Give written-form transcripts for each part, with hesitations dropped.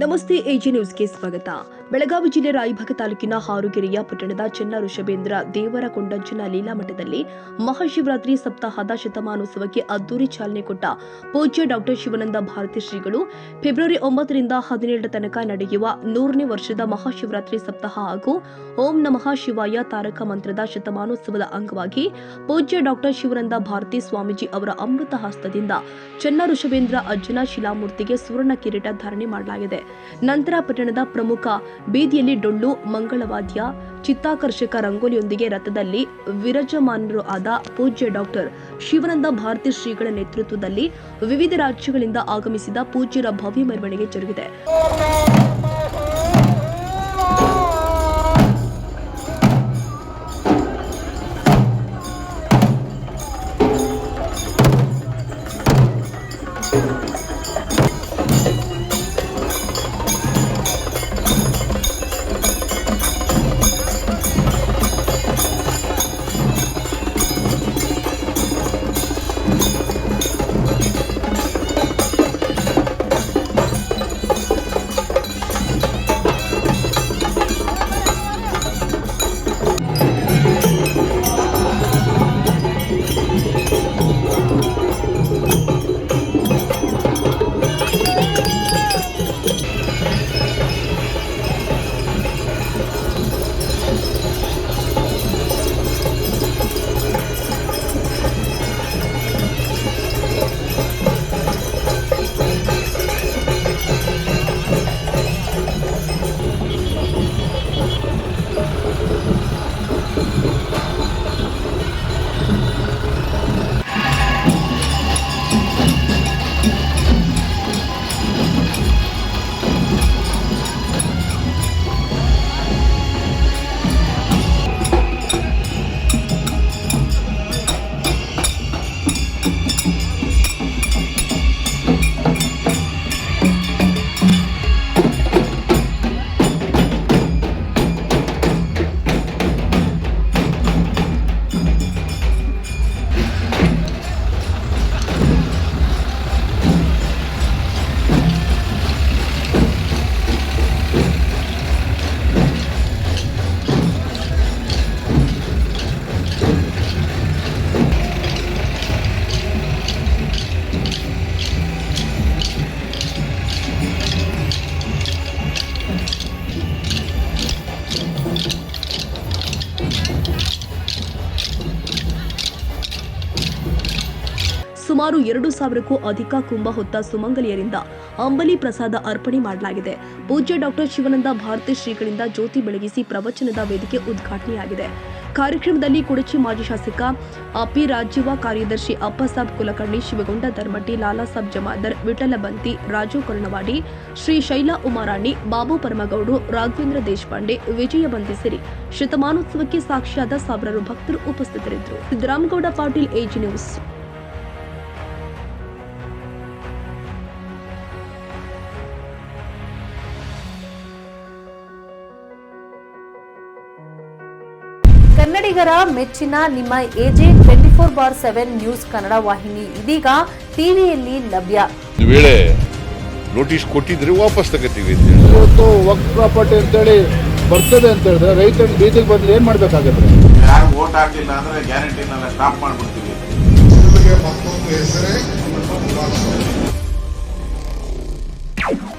ನಮಸ್ತೆ ಎಜಿ ನ್ಯೂಸ್ಗೆ ಸ್ವಾಗತ. ಬೆಳಗಾವಿ ಜಿಲ್ಲೆ ರಾಯಭಾಗ ತಾಲೂಕಿನ ಹಾರುಗೆರೆಯ ಪಟ್ಟಣದ ಚೆನ್ನ ಋಷಭೇಂದ್ರ ದೇವರ ಕೊಂಡಜ್ಜನ ಲೀಲಾಮಠದಲ್ಲಿ ಮಹಾಶಿವರಾತ್ರಿ ಸಪ್ತಾಹದ ಶತಮಾನೋತ್ಸವಕ್ಕೆ ಅದ್ದೂರಿ ಚಾಲನೆ ಕೊಟ್ಟ ಪೂಜ್ಯ ಡಾಕ್ಟರ್ ಶಿವಾನಂದ ಭಾರತಿ ಶ್ರೀಗಳು ಫೆಬ್ರವರಿ 9 ರಿಂದ 17 ತನಕ ನಡೆಯುವ 100ನೇ ವರ್ಷದ ಮಹಾಶಿವರಾತ್ರಿ ಸಪ್ತಾಹ ಹಾಗೂ ಓಂ ನಮಃ ಶಿವಾಯ ತಾರಕ ಮಂತ್ರದ ಶತಮಾನೋತ್ಸವದ ಅಂಗವಾಗಿ ಪೂಜ್ಯ ಡಾಕ್ಟರ್ ಶಿವಾನಂದ ಭಾರತಿ ಸ್ವಾಮೀಜಿ ಅವರ ಅಮೃತ ಹಸ್ತದಿಂದ ಚೆನ್ನ ಋಷಭೇಂದ್ರ ಅಜ್ಜನ ಶಿಲಾಮೂರ್ತಿಗೆ ಸುವರ್ಣ ಕಿರೀಟ ಧಾರಣೆ ಮಾಡಲಾಗಿದೆ. ನಂತರ ಪಟ್ಟಣದ ಪ್ರಮುಖ ಬೀದಿಯಲ್ಲಿ ಡೊಳ್ಳು, ಮಂಗಳವಾದ್ಯ, ಚಿತ್ತಾಕರ್ಷಕ ರಂಗೋಲಿಯೊಂದಿಗೆ ರಥದಲ್ಲಿ ವಿರಾಜಮಾನರು ಆದ ಪೂಜ್ಯ ಡಾಕ್ಟರ್ ಶಿವಾನಂದ ಭಾರತಿ ಶ್ರೀಗಳ ನೇತೃತ್ವದಲ್ಲಿ ವಿವಿಧ ರಾಜ್ಯಗಳಿಂದ ಆಗಮಿಸಿದ ಪೂಜ್ಯರ ಭವ್ಯ ಮೆರವಣಿಗೆ ಜರುಗಿದೆ. ಸುಮಾರು 2,000ಕ್ಕೂ ಅಧಿಕ ಕುಂಭ ಹೊತ್ತ ಸುಮಂಗಲಿಯರಿಂದ ಅಂಬಲಿ ಪ್ರಸಾದ ಅರ್ಪಣೆ ಮಾಡಲಾಗಿದೆ. ಪೂಜ್ಯ ಡಾಕ್ಟರ್ ಶಿವಾನಂದ ಭಾರತಿ ಶ್ರೀಗಳಿಂದ ಜ್ಯೋತಿ ಬೆಳಗಿಸಿ ಪ್ರವಚನದ ವೇದಿಕೆ ಉದ್ಘಾಟನೆಯಾಗಿದೆ. ಕಾರ್ಯಕ್ರಮದಲ್ಲಿ ಕುಡಚಿ ಮಾಜಿ ಶಾಸಕ ಅಪಿ ರಾಜ್ಯವ ಕಾರ್ಯದರ್ಶಿ ಅಪ್ಪಸಾಬ್ ಕುಲಕರ್ಣಿ, ಶಿವಗೊಂಡ ಧರ್ಮಟ್ಟಿ, ಲಾಲಾಸಾಬ್ ಜಮಾದರ್, ವಿಠಲ ಬಂತಿ, ರಾಜು ಕರ್ಣವಾಡಿ, ಶ್ರೀ ಶೈಲಾ ಉಮಾರಾಣಿ, ಬಾಬು ಪರಮಗೌಡು, ರಾಘವೇಂದ್ರ ದೇಶಪಾಂಡೆ, ವಿಜಯ ಬಂತಿ ಸೇರಿ ಶತಮಾನೋತ್ಸವಕ್ಕೆ ಸಾಕ್ಷಿಯಾದ ಸಾವಿರಾರು ಭಕ್ತರು ಉಪಸ್ಥಿತರಿದ್ದರು. Siddaramagowda Patil, AG news. ಕನ್ನಡಿಗರ ಮೆಚ್ಚಿನ ನಿಮ್ಮ ಎಜೆ 24/7 ನ್ಯೂಸ್ ಕನ್ನಡ ವಾಹಿನಿ ಇದೀಗ ಟಿವಿಯಲ್ಲಿ ಲಭ್ಯ. ವೇಳೆ ನೋಟಿಸ್ ಕೊಟ್ಟಿದ್ರೆ ವಾಪಸ್ ತಗೋತೀವಿ. ಇವತ್ತು ವಕ್ಫ್ ಪ್ರಾಪರ್ಟಿ ಅಂತೇಳಿ ಬರ್ತದೆ ಅಂತ ಹೇಳಿದ್ರೆ ರೈತರು ಬೀದಿಗೆ ಬಂದ್ರೆ ಏನ್ ಮಾಡ್ಬೇಕಾಗತ್ತೆ? ಯಾರು ವೋಟ್ ಹಾಕಲಿಲ್ಲ ಅಂದ್ರೆ ಗ್ಯಾರಂಟಿನೆಲ್ಲ ಸ್ಟಾಪ್ ಮಾಡ್ಬಿಡ್ತೀವಿ.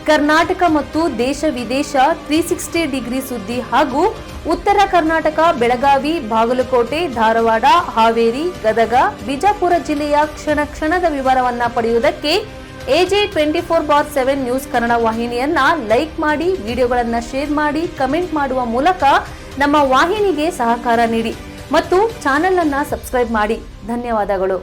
ಕರ್ನಾಟಕ ಮತ್ತು ದೇಶ ವಿದೇಶ 360 ಡಿಗ್ರಿ ಸುದ್ದಿ ಹಾಗೂ ಉತ್ತರ ಕರ್ನಾಟಕ, ಬೆಳಗಾವಿ, ಬಾಗಲಕೋಟೆ, ಧಾರವಾಡ, ಹಾವೇರಿ, ಗದಗ, ಬಿಜಾಪುರ ಜಿಲ್ಲೆಯ ಕ್ಷಣ ಕ್ಷಣದ ವಿವರವನ್ನ ಪಡೆಯುವುದಕ್ಕೆ ಎಜೆ 24/7 ನ್ಯೂಸ್ ಕನ್ನಡ ವಾಹಿನಿಯನ್ನ ಲೈಕ್ ಮಾಡಿ, ವಿಡಿಯೋಗಳನ್ನ ಶೇರ್ ಮಾಡಿ, ಕಮೆಂಟ್ ಮಾಡುವ ಮೂಲಕ ನಮ್ಮ ವಾಹಿನಿಗೆ ಸಹಕಾರ ನೀಡಿ ಮತ್ತು ಚಾನೆಲ್ ಅನ್ನ ಸಬ್ಸ್ಕ್ರೈಬ್ ಮಾಡಿ. ಧನ್ಯವಾದಗಳು.